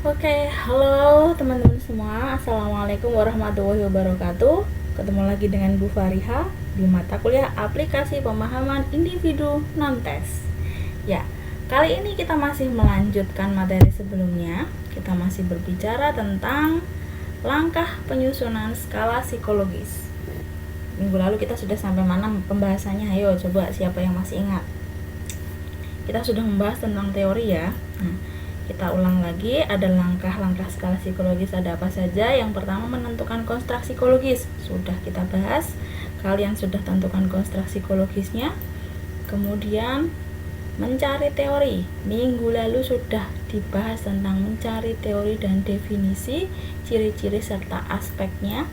Oke, halo teman-teman semua. Assalamualaikum warahmatullahi wabarakatuh. Ketemu lagi dengan Bu Fariha di mata kuliah Aplikasi Pemahaman Individu Non-Tes. Ya, kali ini kita masih melanjutkan materi sebelumnya. Kita masih berbicara tentang langkah penyusunan skala psikologis. Minggu lalu kita sudah sampai mana pembahasannya? Ayo coba siapa yang masih ingat. Kita sudah membahas tentang teori ya. Kita ulang lagi, ada langkah-langkah skala psikologis ada apa saja. Yang pertama, menentukan konstruk psikologis. Sudah kita bahas, kalian sudah tentukan konstruk psikologisnya. Kemudian mencari teori. Minggu lalu sudah dibahas tentang mencari teori dan definisi, ciri-ciri serta aspeknya.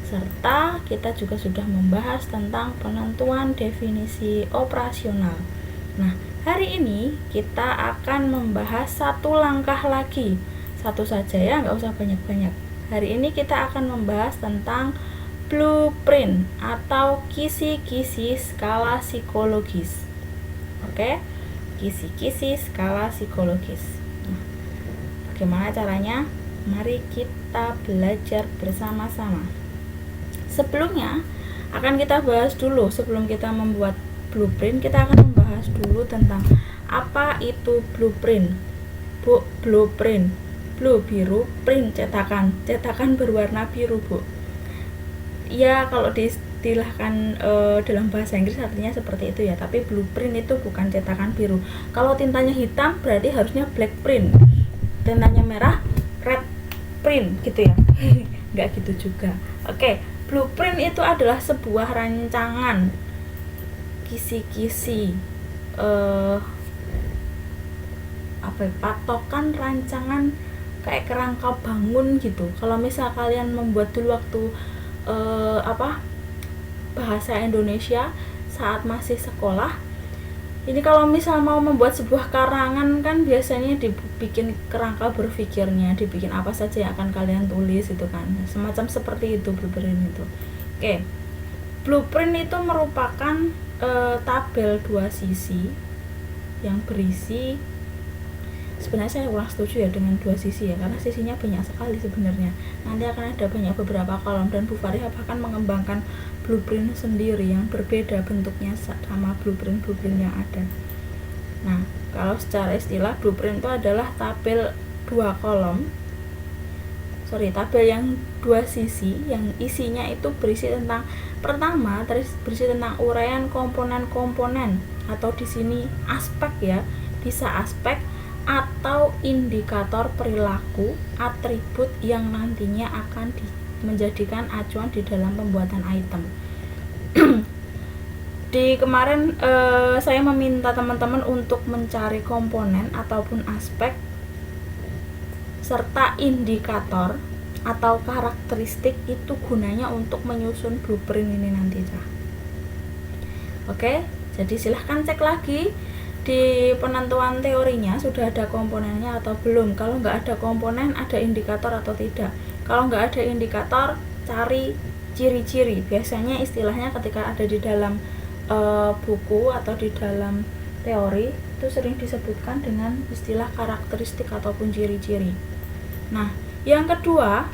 Serta kita juga sudah membahas tentang penentuan definisi operasional. Nah, hari ini kita akan membahas satu langkah lagi. Satu saja ya, nggak usah banyak-banyak. Hari ini kita akan membahas tentang blueprint atau kisi-kisi skala psikologis. Oke, kisi-kisi skala psikologis. Nah, bagaimana caranya? Mari kita belajar bersama-sama. Sebelumnya akan kita bahas dulu, sebelum kita membuat blueprint, kita akan membahas dulu tentang apa itu blueprint. Blueprint, blue biru, print cetakan berwarna biru, Bu. Ya, kalau diistilahkan dalam bahasa Inggris artinya seperti itu ya, tapi blueprint itu bukan cetakan biru. Kalau tintanya hitam berarti harusnya black print, tintanya merah red print gitu ya. Nggak gitu juga. Oke, blueprint itu adalah sebuah rancangan kisi-kisi patokan rancangan kayak kerangka bangun gitu. Kalau misal kalian membuat dulu waktu bahasa Indonesia saat masih sekolah, ini kalau misal mau membuat sebuah karangan kan biasanya dibikin kerangka berpikirnya, dibikin apa saja yang akan kalian tulis itu kan, semacam seperti itu blueprint itu. Oke, blueprint itu merupakan tabel dua sisi yang berisi, sebenarnya saya kurang setuju ya dengan dua sisi ya, karena sisinya banyak sekali sebenarnya. Nanti akan ada beberapa kolom, dan Bu Fariha bahkan mengembangkan blueprint sendiri yang berbeda bentuknya sama blueprint yang ada. Nah, kalau secara istilah blueprint itu adalah tabel tabel yang dua sisi yang isinya itu berisi tentang, pertama berisi tentang uraian komponen-komponen atau di sini aspek ya, bisa aspek atau indikator perilaku, atribut yang nantinya akan menjadikan acuan di dalam pembuatan item. Di kemarin saya meminta teman-teman untuk mencari komponen ataupun aspek serta indikator atau karakteristik, itu gunanya untuk menyusun blueprint ini nanti. Oke, jadi silahkan cek lagi di penentuan teorinya sudah ada komponennya atau belum. Kalau nggak ada komponen, ada indikator atau tidak. Kalau nggak ada indikator, cari ciri-ciri. Biasanya istilahnya ketika ada di dalam buku atau di dalam teori itu sering disebutkan dengan istilah karakteristik ataupun ciri-ciri. Nah, yang kedua,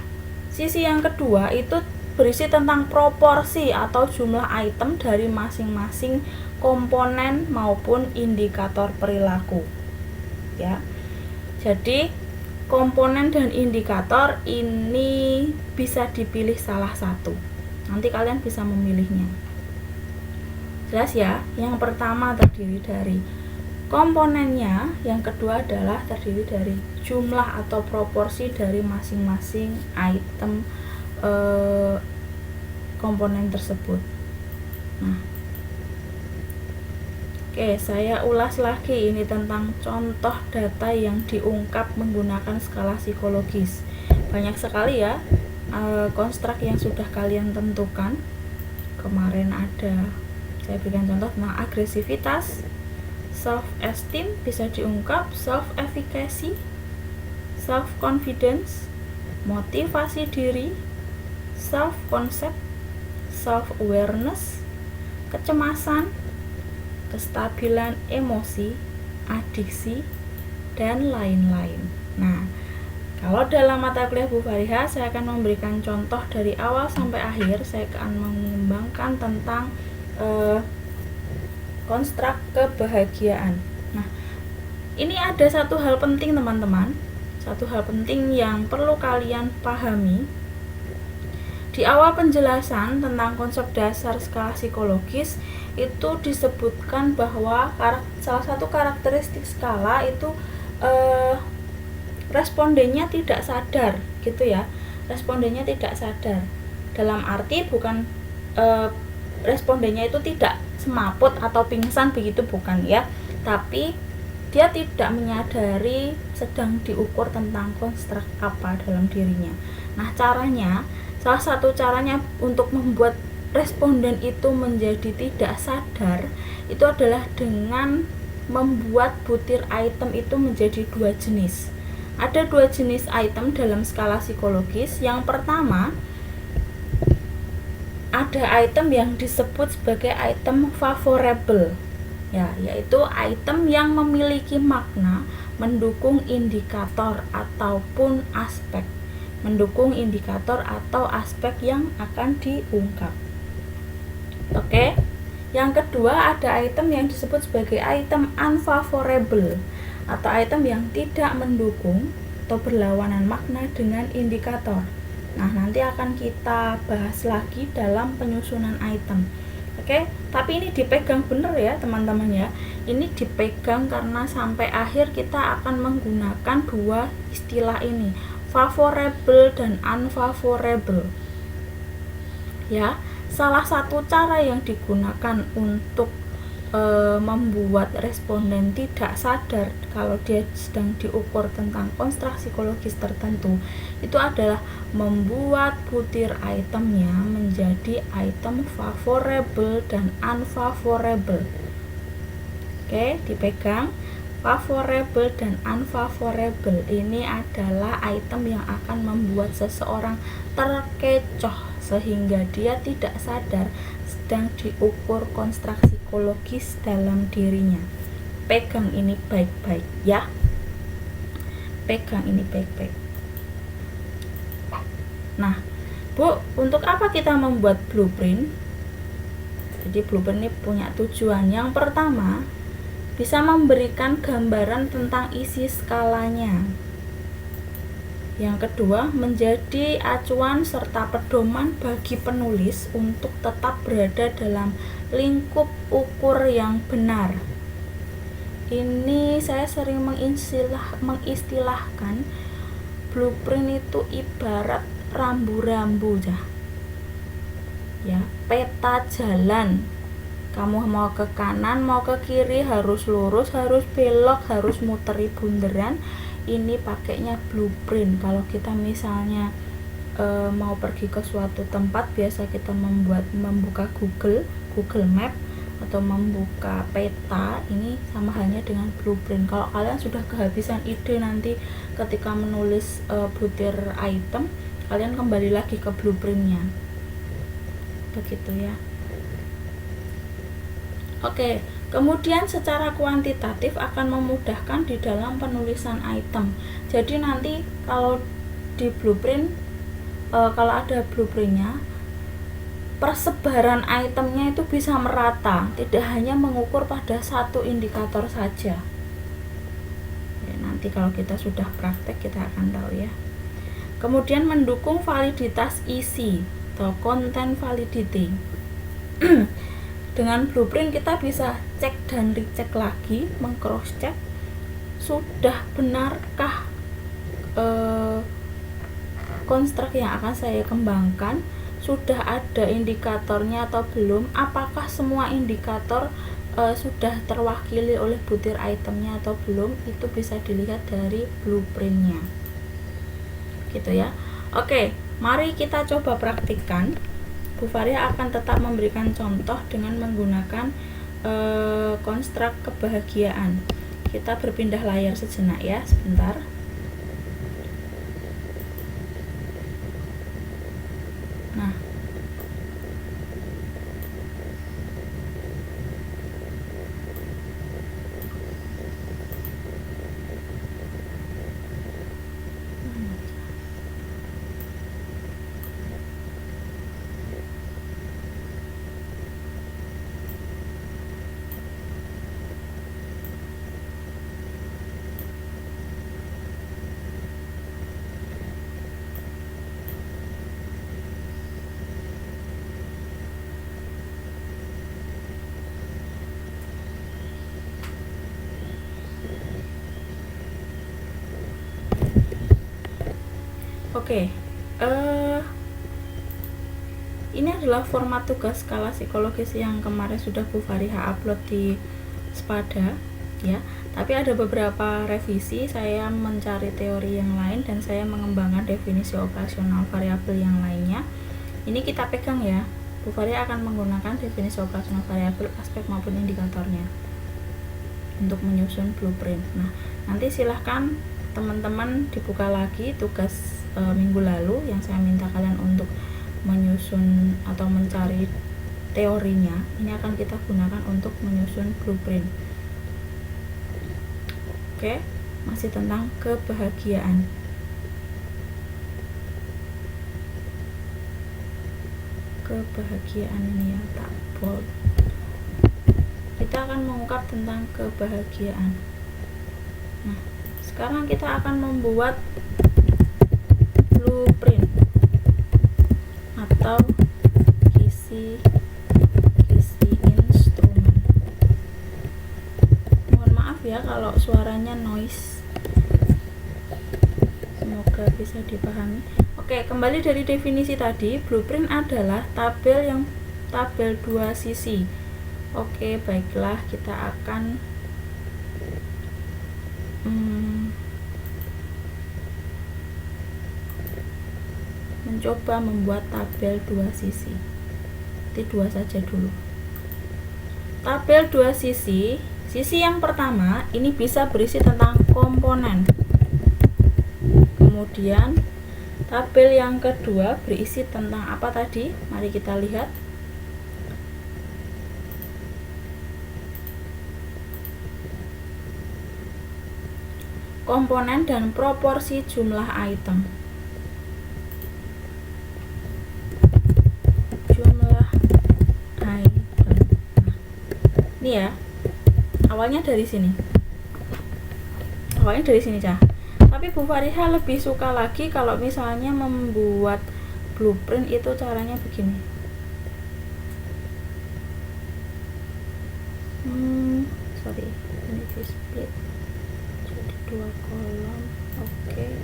sisi yang kedua itu berisi tentang proporsi atau jumlah item dari masing-masing komponen maupun indikator perilaku. Ya. Jadi, komponen dan indikator ini bisa dipilih salah satu. Nanti kalian bisa memilihnya. Jelas ya? Yang pertama terdiri dari komponennya, yang kedua adalah terdiri dari jumlah atau proporsi dari masing-masing item komponen tersebut. Nah, oke, saya ulas lagi ini tentang contoh data yang diungkap menggunakan skala psikologis. Banyak sekali ya konstruk yang sudah kalian tentukan. Kemarin saya berikan contoh tentang agresivitas, self-esteem bisa diungkap, self-efficacy, self-confidence, motivasi diri, self-concept, self-awareness, kecemasan, kestabilan emosi, adiksi, dan lain-lain. Nah, Kalau dalam mata kuliah Bu Fariha, saya akan memberikan contoh dari awal sampai akhir. Saya akan mengembangkan tentang konstruk kebahagiaan. Nah, ini ada satu hal penting teman-teman, satu hal penting yang perlu kalian pahami. Di awal penjelasan tentang konsep dasar skala psikologis itu disebutkan bahwa salah satu karakteristik skala itu respondennya tidak sadar, gitu ya. Respondennya tidak sadar. Dalam arti bukan respondennya itu tidak semaput atau pingsan, begitu bukan ya. Tapi dia tidak menyadari sedang diukur tentang konstruk apa dalam dirinya. Nah, salah satu caranya untuk membuat responden itu menjadi tidak sadar itu adalah dengan membuat butir item itu menjadi dua jenis. Ada dua jenis item dalam skala psikologis. Yang pertama, ada item yang disebut sebagai item favorable, ya, yaitu item yang memiliki makna mendukung indikator ataupun aspek yang akan diungkap. Oke. Yang kedua, ada item yang disebut sebagai item unfavorable atau item yang tidak mendukung atau berlawanan makna dengan indikator. Nah, nanti akan kita bahas lagi dalam penyusunan item. Oke, tapi ini dipegang bener ya teman-teman ya. Ini dipegang karena sampai akhir kita akan menggunakan dua istilah ini, favorable dan unfavorable. Ya, salah satu cara yang digunakan untuk membuat responden tidak sadar kalau dia sedang diukur tentang konstruk psikologis tertentu itu adalah membuat butir itemnya menjadi item favorable dan unfavorable. Oke, dipegang. Favorable dan unfavorable ini adalah item yang akan membuat seseorang terkecoh sehingga dia tidak sadar sedang diukur konstruk psikologis dalam dirinya. Pegang ini baik-baik ya. Pegang ini baik-baik. Nah, Bu, untuk apa kita membuat blueprint? Jadi blueprint ini punya tujuan. Yang pertama, bisa memberikan gambaran tentang isi skalanya. Yang kedua, menjadi acuan serta pedoman bagi penulis untuk tetap berada dalam lingkup ukur yang benar. Ini saya sering mengistilahkan blueprint itu ibarat rambu-rambu ya, peta jalan. Kamu mau ke kanan, mau ke kiri, harus lurus, harus belok, harus muteri bunderan. Ini pakainya blueprint. Kalau kita misalnya mau pergi ke suatu tempat, biasa kita membuka Google Map atau membuka peta. Ini sama halnya dengan blueprint. Kalau kalian sudah kehabisan ide nanti ketika menulis butir item, kalian kembali lagi ke blueprintnya. Begitu ya. Oke, kemudian secara kuantitatif akan memudahkan di dalam penulisan item. Jadi nanti kalau di blueprint, kalau ada blueprintnya, persebaran itemnya itu bisa merata, tidak hanya mengukur pada satu indikator saja. Ya, nanti kalau kita sudah praktek kita akan tahu ya. Kemudian mendukung validitas isi atau content validity. Dengan blueprint kita bisa cek dan recheck lagi, meng-cross check sudah benarkah konstruk yang akan saya kembangkan, sudah ada indikatornya atau belum, apakah semua indikator sudah terwakili oleh butir itemnya atau belum. Itu bisa dilihat dari blueprintnya, gitu ya. Oke, mari kita coba praktikkan. Bu Fariha akan tetap memberikan contoh dengan menggunakan konstruk kebahagiaan. Kita berpindah layar sejenak ya, sebentar. Nah, Oke, ini adalah format tugas skala psikologis yang kemarin sudah Bu Fariha upload di Spada ya. Tapi ada beberapa revisi, saya mencari teori yang lain dan saya mengembangkan definisi operasional variabel yang lainnya. Ini kita pegang ya. Bu Fariha akan menggunakan definisi operasional variabel, aspek maupun indikatornya untuk menyusun blueprint. Nah, nanti silahkan teman-teman dibuka lagi tugas minggu lalu yang saya minta kalian untuk menyusun atau mencari teorinya. Ini akan kita gunakan untuk menyusun blueprint. Oke, masih tentang kebahagiaan. Kebahagiaan ini ya, tak bold. Kita akan mengungkap tentang kebahagiaan. Nah, sekarang kita akan membuat blueprint atau kisi instrumen. Mohon maaf ya kalau suaranya noise, semoga bisa dipahami. Oke, kembali dari definisi tadi, blueprint adalah tabel dua sisi. Oke, baiklah, kita akan mencoba membuat tabel dua sisi. Nanti dua saja dulu. Tabel dua sisi, sisi yang pertama ini bisa berisi tentang komponen. Kemudian tabel yang kedua berisi tentang apa tadi? Mari kita lihat. Komponen dan proporsi jumlah item. Ini ya, awalnya dari sini Cah. Tapi Bu Fariha lebih suka lagi kalau misalnya membuat blueprint itu caranya begini. Sorry, ini di split jadi 2 kolom. Oke,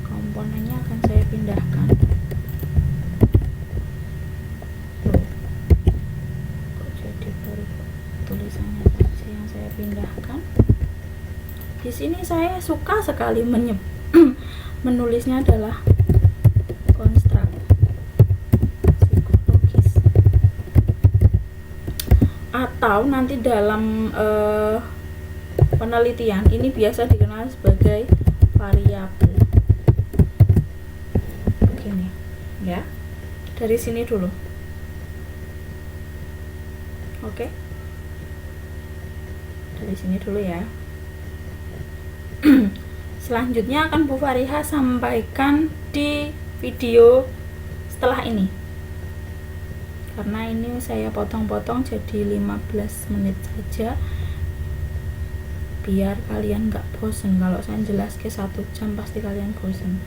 komponennya akan saya pindahkan. Tulisannya saja yang saya pindahkan. Di sini saya suka sekali menulisnya adalah konstruk psikologis, atau nanti dalam penelitian ini biasa dikenal sebagai variabel. Begini ya, dari sini dulu. Oke, dari sini dulu ya. Selanjutnya akan Bu Fariha sampaikan di video setelah ini, karena ini saya potong-potong jadi 15 menit saja biar kalian gak bosen. Kalau saya jelas ke 1 jam pasti kalian bosen.